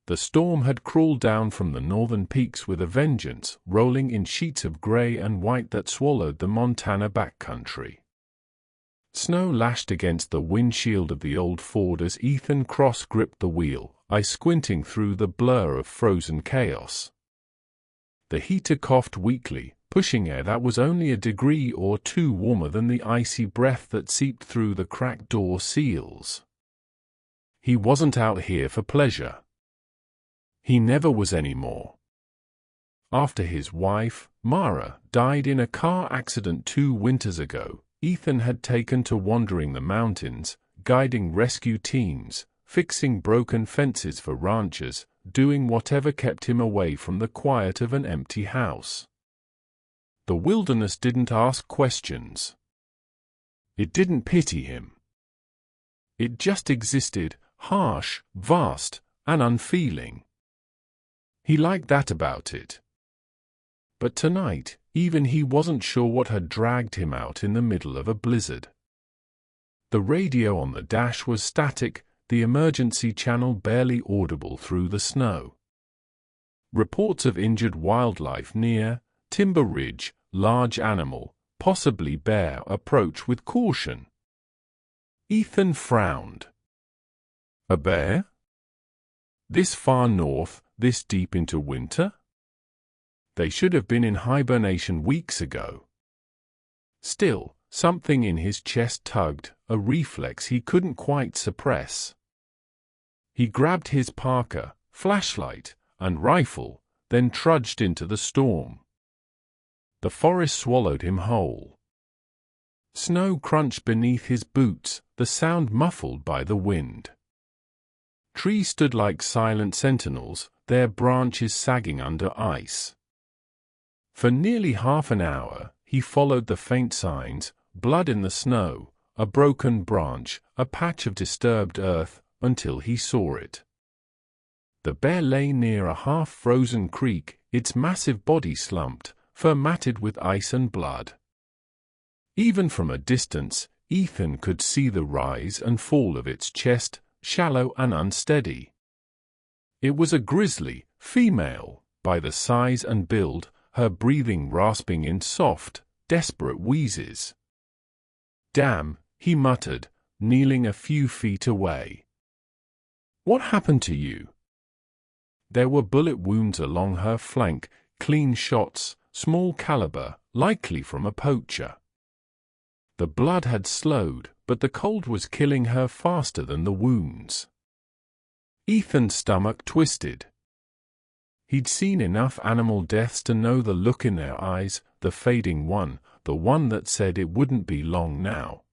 The storm had crawled down from the northern peaks with a vengeance, rolling in sheets of gray and white that swallowed the Montana backcountry. Snow lashed against the windshield of the old Ford as Ethan cross-gripped the wheel, eyes squinting through the blur of frozen chaos. The heater coughed weakly, pushing air that was only a degree or two warmer than the icy breath that seeped through the cracked door seals. He wasn't out here for pleasure. He never was anymore. After his wife, Mara, died in a car accident 2 winters ago, Ethan had taken to wandering the mountains, guiding rescue teams, fixing broken fences for ranchers, doing whatever kept him away from the quiet of an empty house. The wilderness didn't ask questions. It didn't pity him. It just existed, harsh, vast, and unfeeling. He liked that about it. But tonight, even he wasn't sure what had dragged him out in the middle of a blizzard. The radio on the dash was static, the emergency channel barely audible through the snow. Reports of injured wildlife near, timber ridge, large animal, possibly bear, approach with caution. Ethan frowned. A bear? This far north, this deep into winter? They should have been in hibernation weeks ago. Still, something in his chest tugged, a reflex he couldn't quite suppress. He grabbed his parka, flashlight, and rifle, then trudged into the storm. The forest swallowed him whole. Snow crunched beneath his boots, the sound muffled by the wind. Trees stood like silent sentinels, their branches sagging under ice. For nearly half an hour, he followed the faint signs, blood in the snow, a broken branch, a patch of disturbed earth, until he saw it. The bear lay near a half-frozen creek, its massive body slumped, fur matted with ice and blood. Even from a distance, Ethan could see the rise and fall of its chest, shallow and unsteady. It was a grizzly, female, by the size and build, her breathing rasping in soft, desperate wheezes. "Damn," he muttered, kneeling a few feet away. "What happened to you?" There were bullet wounds along her flank, clean shots, small caliber, likely from a poacher. The blood had slowed, but the cold was killing her faster than the wounds. Ethan's stomach twisted. He'd seen enough animal deaths to know the look in their eyes, the fading one, the one that said it wouldn't be long now.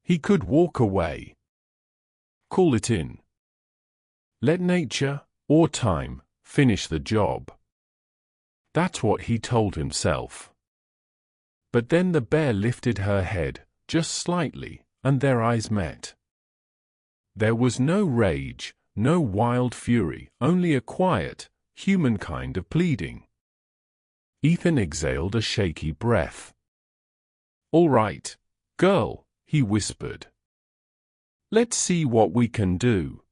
He could walk away. Call it in. Let nature, or time, finish the job. That's what he told himself. But then the bear lifted her head, just slightly, and their eyes met. There was no rage, no wild fury, only a quiet, human kind of pleading. Ethan exhaled a shaky breath. "All right, girl," he whispered. "Let's see what we can do."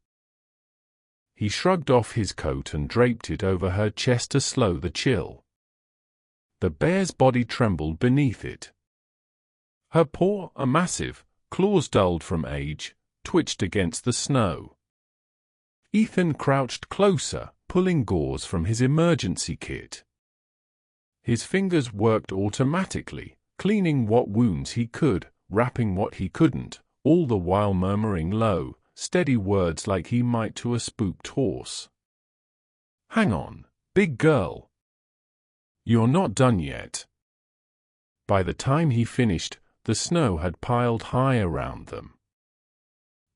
He shrugged off his coat and draped it over her chest to slow the chill. The bear's body trembled beneath it. Her paw, a massive, claws dulled from age, twitched against the snow. Ethan crouched closer, pulling gauze from his emergency kit. His fingers worked automatically, cleaning what wounds he could, wrapping what he couldn't, all the while murmuring low, steady words like he might to a spooked horse. "Hang on, big girl. You're not done yet." By the time he finished, the snow had piled high around them.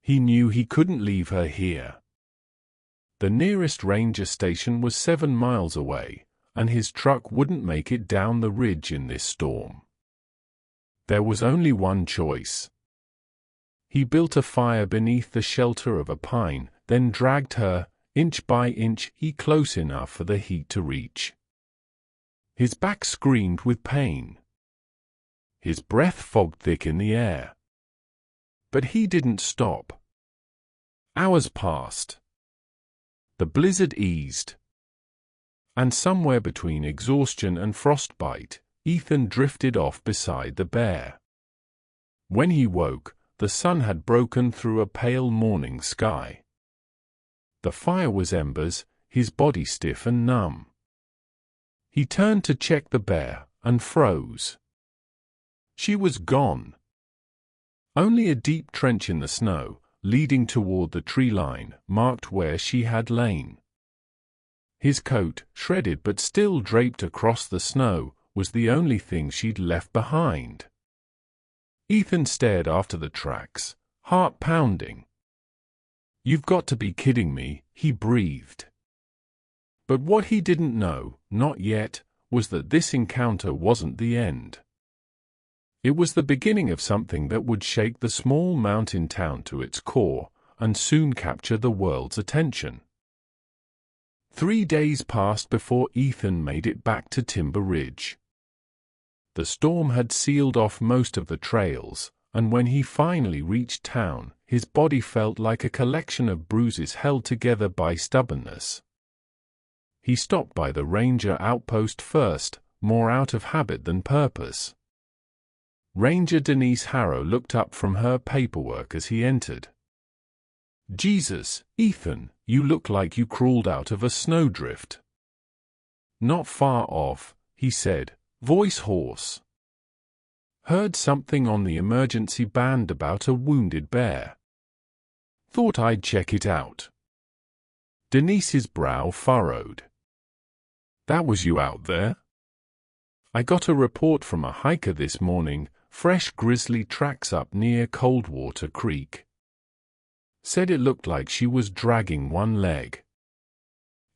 He knew he couldn't leave her here. The nearest ranger station was 7 miles away, and his truck wouldn't make it down the ridge in this storm. There was only one choice. He built a fire beneath the shelter of a pine, then dragged her, inch by inch, close enough for the heat to reach. His back screamed with pain. His breath fogged thick in the air. But he didn't stop. Hours passed. The blizzard eased, and somewhere between exhaustion and frostbite, Ethan drifted off beside the bear. When he woke, the sun had broken through a pale morning sky. The fire was embers, his body stiff and numb. He turned to check the bear, and froze. She was gone. Only a deep trench in the snow, leading toward the tree line, marked where she had lain. His coat, shredded but still draped across the snow, was the only thing she'd left behind. Ethan stared after the tracks, heart pounding. "You've got to be kidding me," he breathed. But what he didn't know, not yet, was that this encounter wasn't the end. It was the beginning of something that would shake the small mountain town to its core, and soon capture the world's attention. 3 days passed before Ethan made it back to Timber Ridge. The storm had sealed off most of the trails, and when he finally reached town, his body felt like a collection of bruises held together by stubbornness. He stopped by the ranger outpost first, more out of habit than purpose. Ranger Denise Harrow looked up from her paperwork as he entered. "Jesus, Ethan, you look like you crawled out of a snowdrift." "Not far off," he said, voice hoarse. "Heard something on the emergency band about a wounded bear. Thought I'd check it out." Denise's brow furrowed. "That was you out there?" "I got a report from a hiker this morning, fresh grizzly tracks up near Coldwater Creek. Said it looked like she was dragging one leg."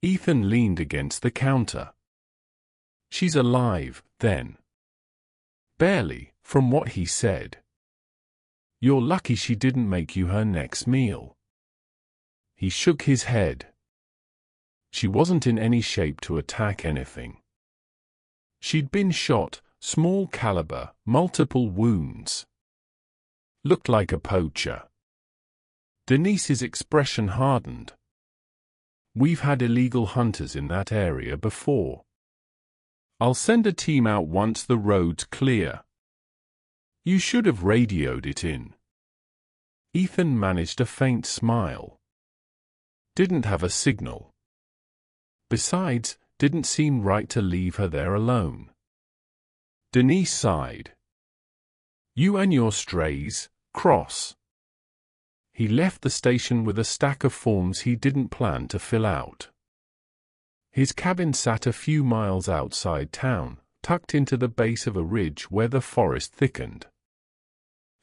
Ethan leaned against the counter. "She's alive, then?" "Barely, from what he said." "You're lucky she didn't make you her next meal." He shook his head. "She wasn't in any shape to attack anything. She'd been shot, small caliber, multiple wounds. Looked like a poacher." Denise's expression hardened. "We've had illegal hunters in that area before. I'll send a team out once the road's clear." "You should have radioed it in." Ethan managed a faint smile. "Didn't have a signal. Besides, didn't seem right to leave her there alone." Denise sighed. "You and your strays, cross." He left the station with a stack of forms he didn't plan to fill out. His cabin sat a few miles outside town, tucked into the base of a ridge where the forest thickened.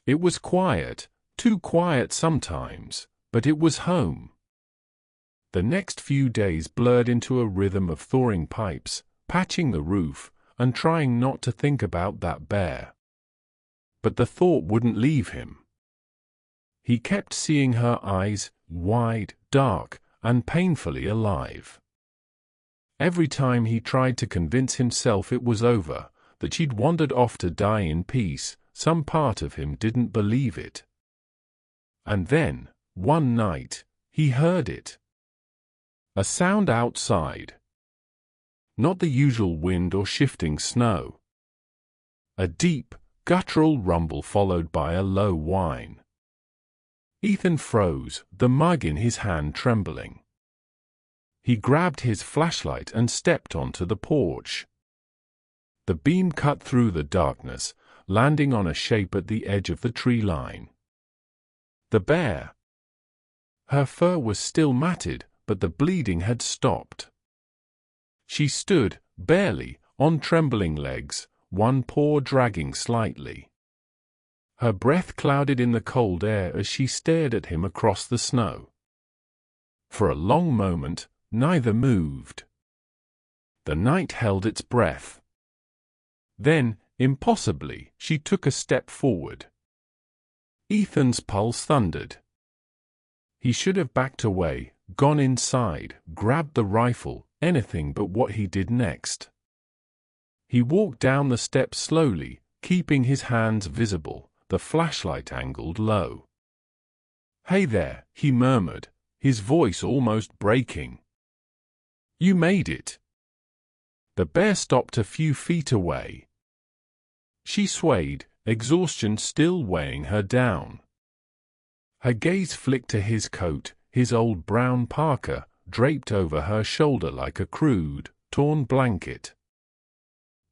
It was quiet, too quiet sometimes, but it was home. The next few days blurred into a rhythm of thawing pipes, patching the roof, and trying not to think about that bear. But the thought wouldn't leave him. He kept seeing her eyes, wide, dark, and painfully alive. Every time he tried to convince himself it was over, that she'd wandered off to die in peace, some part of him didn't believe it. And then, one night, he heard it. A sound outside. Not the usual wind or shifting snow. A deep, guttural rumble followed by a low whine. Ethan froze, the mug in his hand trembling. He grabbed his flashlight and stepped onto the porch. The beam cut through the darkness, landing on a shape at the edge of the tree line. The bear. Her fur was still matted, but the bleeding had stopped. She stood, barely, on trembling legs, one paw dragging slightly. Her breath clouded in the cold air as she stared at him across the snow. For a long moment, neither moved. The night held its breath. Then, impossibly, she took a step forward. Ethan's pulse thundered. He should have backed away, gone inside, grabbed the rifle, anything but what he did next. He walked down the steps slowly, keeping his hands visible, the flashlight angled low. "Hey there," he murmured, his voice almost breaking. You made it. The bear stopped a few feet away. She swayed, exhaustion still weighing her down. Her gaze flicked to his coat, his old brown parka, draped over her shoulder like a crude, torn blanket.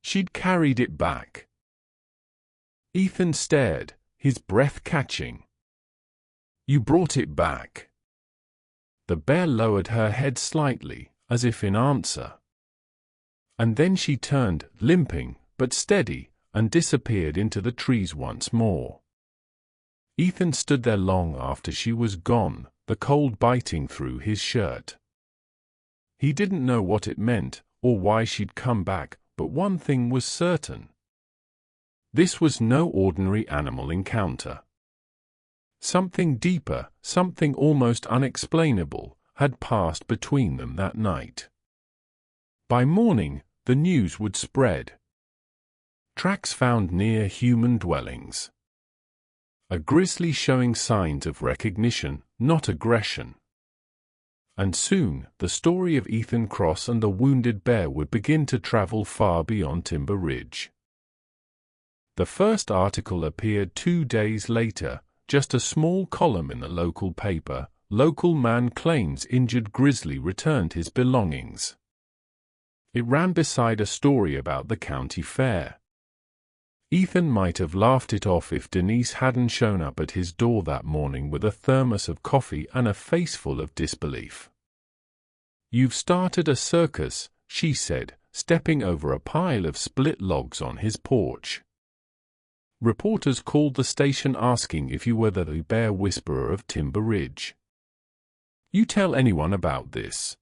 She'd carried it back. Ethan stared, his breath catching. You brought it back. The bear lowered her head slightly, as if in answer. And then she turned, limping, but steady, and disappeared into the trees once more. Ethan stood there long after she was gone, the cold biting through his shirt. He didn't know what it meant, or why she'd come back, but one thing was certain. This was no ordinary animal encounter. Something deeper, something almost unexplainable, had passed between them that night. By morning, the news would spread. Tracks found near human dwellings. A grizzly showing signs of recognition, not aggression. And soon, the story of Ethan Cross and the wounded bear would begin to travel far beyond Timber Ridge. The first article appeared 2 days later, just a small column in the local paper. Local man claims injured grizzly returned his belongings. It ran beside a story about the county fair. Ethan might have laughed it off if Denise hadn't shown up at his door that morning with a thermos of coffee and a face full of disbelief. "You've started a circus," she said, stepping over a pile of split logs on his porch. Reporters called the station asking if you were the bear whisperer of Timber Ridge. "You tell anyone about this?"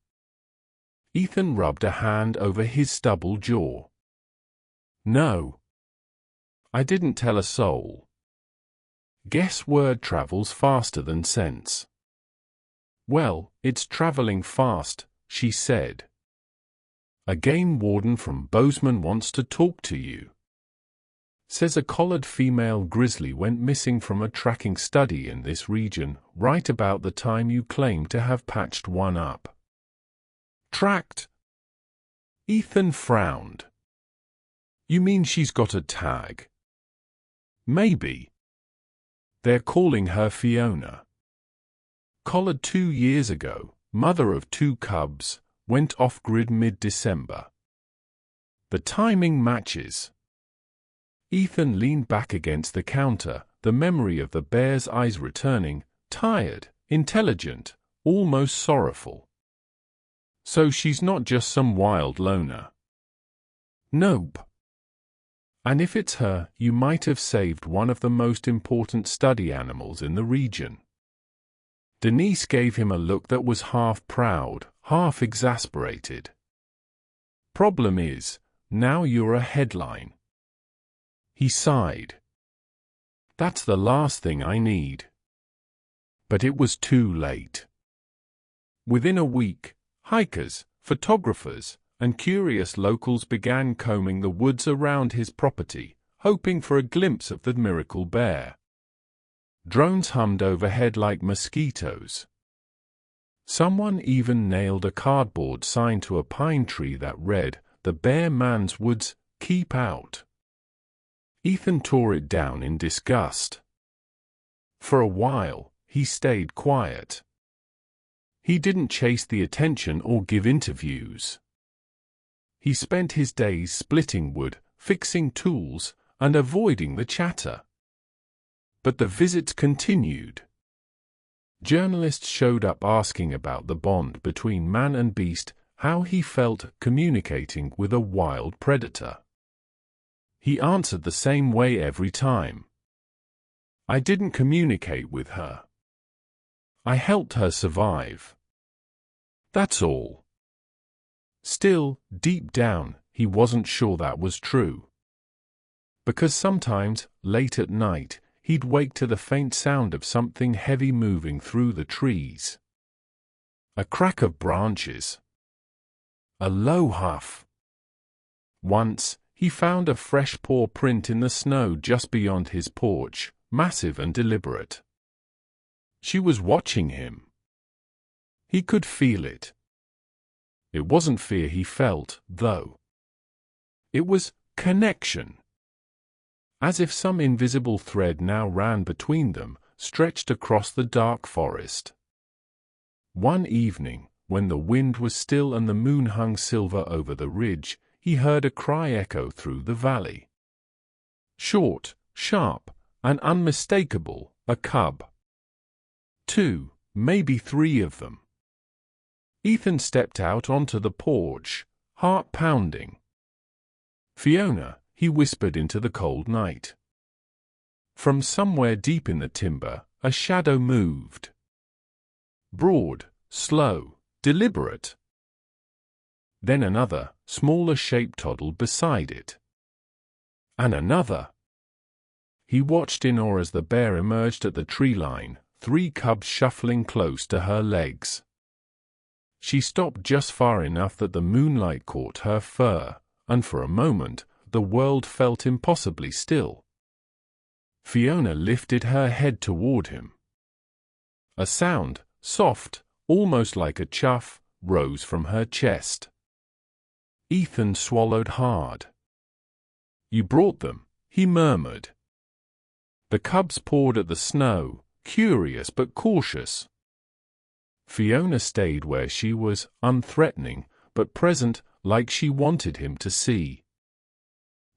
Ethan rubbed a hand over his stubble jaw. "No. I didn't tell a soul. Guess word travels faster than sense." "Well, it's traveling fast," she said. "A game warden from Bozeman wants to talk to you. Says a collared female grizzly went missing from a tracking study in this region, right about the time you claim to have patched one up." "Tracked?" Ethan frowned. "You mean she's got a tag?" "Maybe. They're calling her Fiona. Collared 2 years ago, mother of 2 cubs, went off-grid mid-December. The timing matches." Ethan leaned back against the counter, the memory of the bear's eyes returning, tired, intelligent, almost sorrowful. "So she's not just some wild loner?" "Nope. And if it's her, you might have saved one of the most important study animals in the region." Denise gave him a look that was half proud, half exasperated. "Problem is, now you're a headline." He sighed. "That's the last thing I need." But it was too late. Within a week, hikers, photographers, and curious locals began combing the woods around his property, hoping for a glimpse of the miracle bear. Drones hummed overhead like mosquitoes. Someone even nailed a cardboard sign to a pine tree that read, "The Bear Man's Woods, Keep Out." Ethan tore it down in disgust. For a while, he stayed quiet. He didn't chase the attention or give interviews. He spent his days splitting wood, fixing tools, and avoiding the chatter. But the visits continued. Journalists showed up asking about the bond between man and beast, how he felt communicating with a wild predator. He answered the same way every time. "I didn't communicate with her. I helped her survive. That's all." Still, deep down, he wasn't sure that was true. Because sometimes, late at night, he'd wake to the faint sound of something heavy moving through the trees. A crack of branches. A low huff. Once, he found a fresh paw print in the snow just beyond his porch, massive and deliberate. She was watching him. He could feel it. It wasn't fear he felt, though. It was connection. As if some invisible thread now ran between them, stretched across the dark forest. One evening, when the wind was still and the moon hung silver over the ridge, he heard a cry echo through the valley. Short, sharp, and unmistakable, a cub. 2, maybe 3 of them. Ethan stepped out onto the porch, heart pounding. "Fiona," he whispered into the cold night. From somewhere deep in the timber, a shadow moved. Broad, slow, deliberate. Then another, smaller shape toddled beside it. And another. He watched in awe as the bear emerged at the tree line, 3 cubs shuffling close to her legs. She stopped just far enough that the moonlight caught her fur, and for a moment, the world felt impossibly still. Fiona lifted her head toward him. A sound, soft, almost like a chuff, rose from her chest. Ethan swallowed hard. "You brought them," he murmured. The cubs pawed at the snow, curious but cautious. Fiona stayed where she was, unthreatening, but present, like she wanted him to see.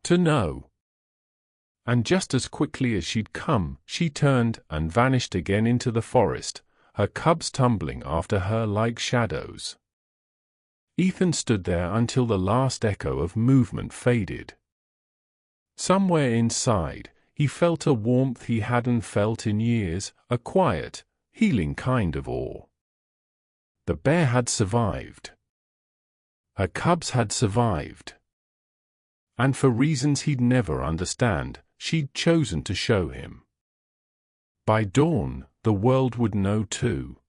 To know. And just as quickly as she'd come, she turned and vanished again into the forest, her cubs tumbling after her like shadows. Ethan stood there until the last echo of movement faded. Somewhere inside, he felt a warmth he hadn't felt in years, a quiet, healing kind of awe. The bear had survived. Her cubs had survived. And for reasons he'd never understand, she'd chosen to show him. By dawn, the world would know too.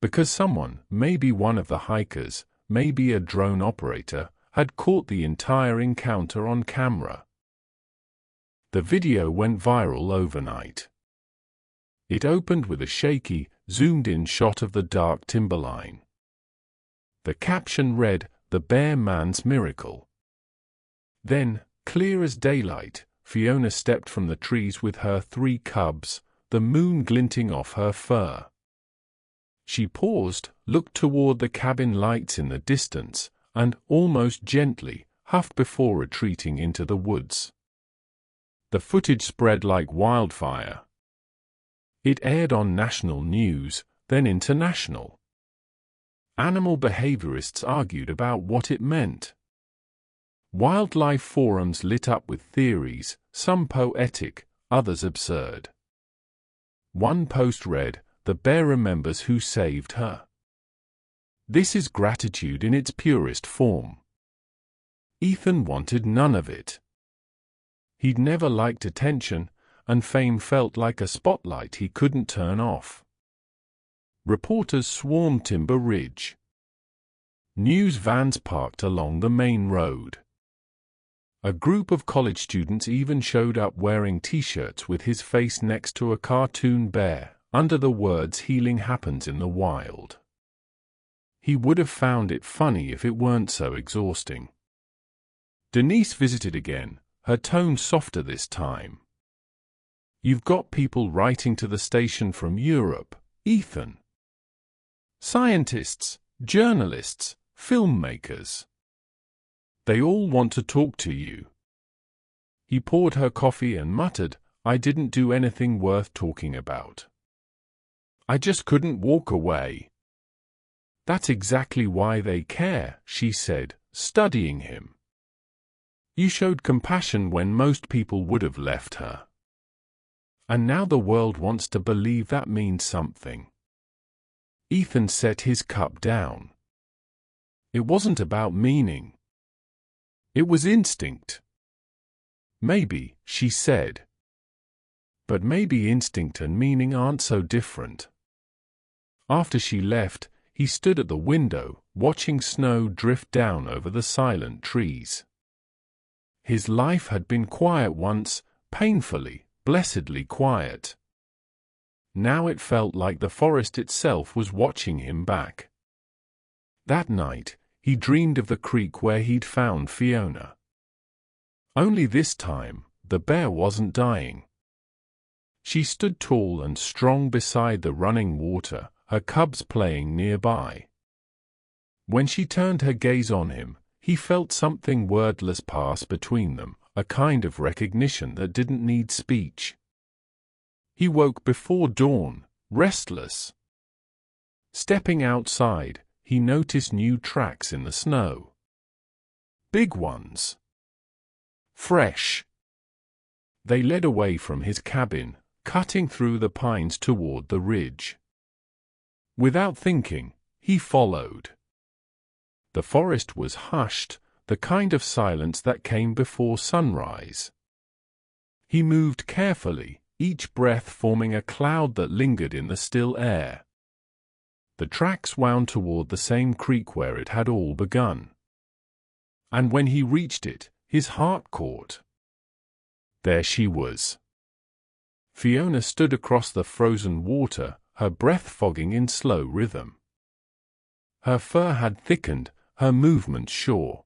Because someone, maybe one of the hikers, maybe a drone operator, had caught the entire encounter on camera. The video went viral overnight. It opened with a shaky, zoomed-in shot of the dark timberline. The caption read, "The Bear Man's Miracle." Then, clear as daylight, Fiona stepped from the trees with her 3 cubs, the moon glinting off her fur. She paused, looked toward the cabin lights in the distance, and, almost gently, huffed before retreating into the woods. The footage spread like wildfire. It aired on national news, then international. Animal behaviorists argued about what it meant. Wildlife forums lit up with theories, some poetic, others absurd. One post read, "The bear remembers who saved her." This is gratitude in its purest form. Ethan wanted none of it. He'd never liked attention, and fame felt like a spotlight he couldn't turn off. Reporters swarmed Timber Ridge. News vans parked along the main road. A group of college students even showed up wearing T-shirts with his face next to a cartoon bear, under the words "Healing happens in the wild." He would have found it funny if it weren't so exhausting. Denise visited again, her tone softer this time. "You've got people writing to the station from Europe, Ethan. Scientists, journalists, filmmakers. They all want to talk to you." He poured her coffee and muttered, "I didn't do anything worth talking about. I just couldn't walk away." "That's exactly why they care," she said, studying him. "You showed compassion when most people would have left her. And now the world wants to believe that means something." Ethan set his cup down. It wasn't about meaning. It was instinct. "Maybe," she said. "But maybe instinct and meaning aren't so different." After she left, he stood at the window, watching snow drift down over the silent trees. His life had been quiet once, painfully, blessedly quiet. Now it felt like the forest itself was watching him back. That night, he dreamed of the creek where he'd found Fiona. Only this time, the bear wasn't dying. She stood tall and strong beside the running water, her cubs playing nearby. When she turned her gaze on him, he felt something wordless pass between them, a kind of recognition that didn't need speech. He woke before dawn, restless. Stepping outside, he noticed new tracks in the snow. Big ones. Fresh. They led away from his cabin, cutting through the pines toward the ridge. Without thinking, he followed. The forest was hushed, the kind of silence that came before sunrise. He moved carefully, each breath forming a cloud that lingered in the still air. The tracks wound toward the same creek where it had all begun. And when he reached it, his heart caught. There she was. Fiona stood across the frozen water, her breath fogging in slow rhythm. Her fur had thickened, her movements sure.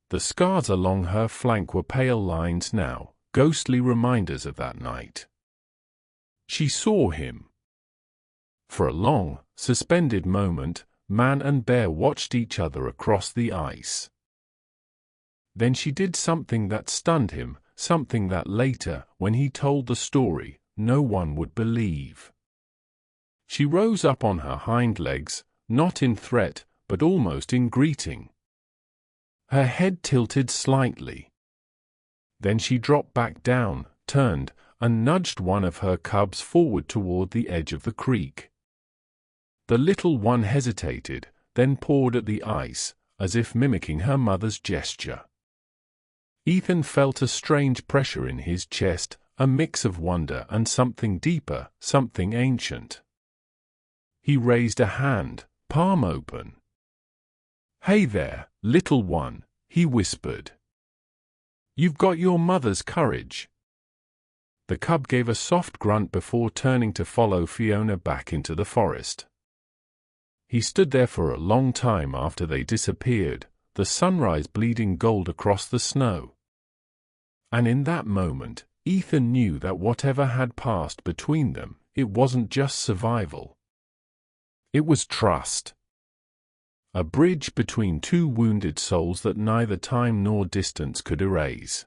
The scars along her flank were pale lines now, ghostly reminders of that night. She saw him. For a long, suspended moment, man and bear watched each other across the ice. Then she did something that stunned him, something that later, when he told the story, no one would believe. She rose up on her hind legs, not in threat, but almost in greeting. Her head tilted slightly. Then she dropped back down, turned, and nudged one of her cubs forward toward the edge of the creek. The little one hesitated, then pawed at the ice, as if mimicking her mother's gesture. Ethan felt a strange pressure in his chest, a mix of wonder and something deeper, something ancient. He raised a hand, palm open. "Hey there, little one," he whispered. "You've got your mother's courage." The cub gave a soft grunt before turning to follow Fiona back into the forest. He stood there for a long time after they disappeared, the sunrise bleeding gold across the snow. And in that moment, Ethan knew that whatever had passed between them, it wasn't just survival. It was trust. A bridge between two wounded souls that neither time nor distance could erase.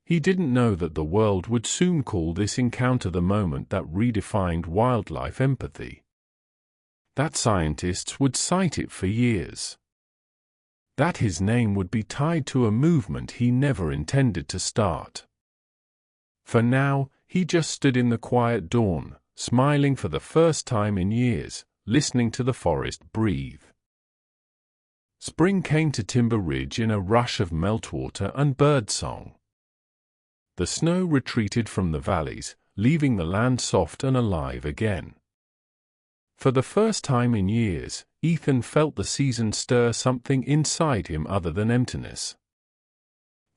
He didn't know that the world would soon call this encounter the moment that redefined wildlife empathy. That scientists would cite it for years. That his name would be tied to a movement he never intended to start. For now, he just stood in the quiet dawn, smiling for the first time in years, listening to the forest breathe. Spring came to Timber Ridge in a rush of meltwater and birdsong. The snow retreated from the valleys, leaving the land soft and alive again. For the first time in years, Ethan felt the season stir something inside him other than emptiness.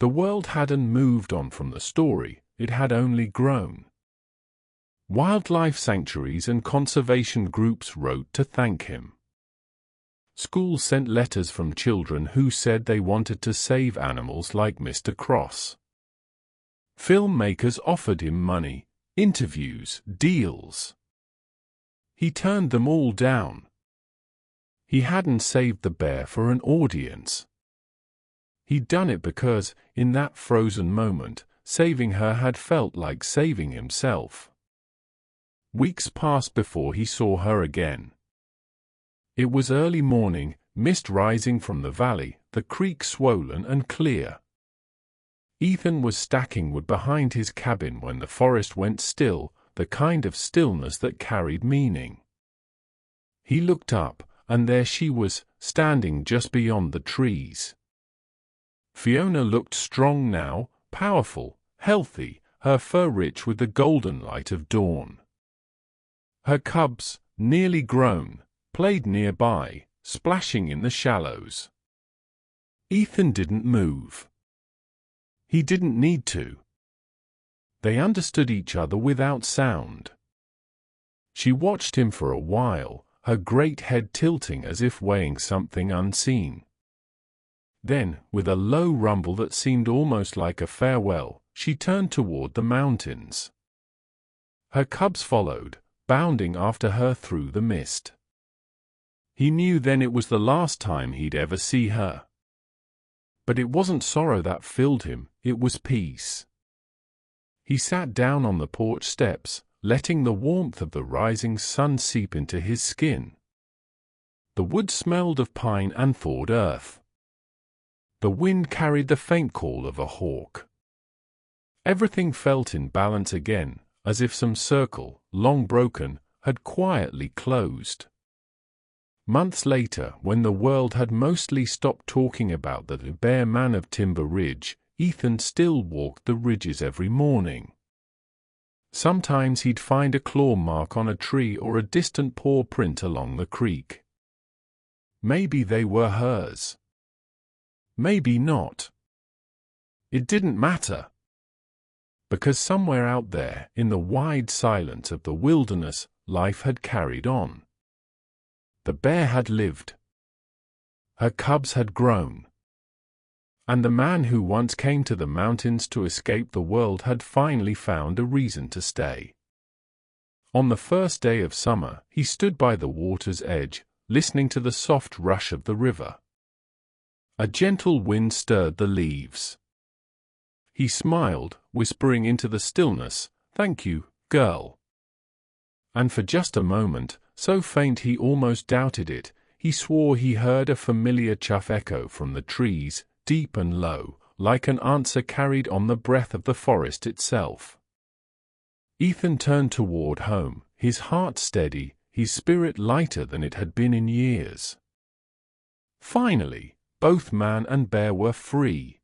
The world hadn't moved on from the story, it had only grown. Wildlife sanctuaries and conservation groups wrote to thank him. Schools sent letters from children who said they wanted to save animals like Mr. Cross. Filmmakers offered him money, interviews, deals. He turned them all down. He hadn't saved the bear for an audience. He'd done it because, in that frozen moment, saving her had felt like saving himself. Weeks passed before he saw her again. It was early morning, mist rising from the valley, the creek swollen and clear. Ethan was stacking wood behind his cabin when the forest went still, the kind of stillness that carried meaning. He looked up, and there she was, standing just beyond the trees. Fiona looked strong now, powerful, healthy, her fur rich with the golden light of dawn. Her cubs, nearly grown, played nearby, splashing in the shallows. Ethan didn't move. He didn't need to. They understood each other without sound. She watched him for a while, her great head tilting as if weighing something unseen. Then, with a low rumble that seemed almost like a farewell, she turned toward the mountains. Her cubs followed, bounding after her through the mist. He knew then it was the last time he'd ever see her. But it wasn't sorrow that filled him, it was peace. He sat down on the porch steps, letting the warmth of the rising sun seep into his skin. The wood smelled of pine and thawed earth. The wind carried the faint call of a hawk. Everything felt in balance again, as if some circle, long broken, had quietly closed. Months later, when the world had mostly stopped talking about the bare man of Timber Ridge, Ethan still walked the ridges every morning. Sometimes he'd find a claw mark on a tree or a distant paw print along the creek. Maybe they were hers. Maybe not. It didn't matter. Because somewhere out there, in the wide silence of the wilderness, life had carried on. The bear had lived. Her cubs had grown. And the man who once came to the mountains to escape the world had finally found a reason to stay. On the first day of summer, he stood by the water's edge, listening to the soft rush of the river. A gentle wind stirred the leaves. He smiled, whispering into the stillness, "Thank you, girl." And for just a moment, so faint he almost doubted it, he swore he heard a familiar chuff echo from the trees, deep and low, like an answer carried on the breath of the forest itself. Ethan turned toward home, his heart steady, his spirit lighter than it had been in years. Finally, both man and bear were free.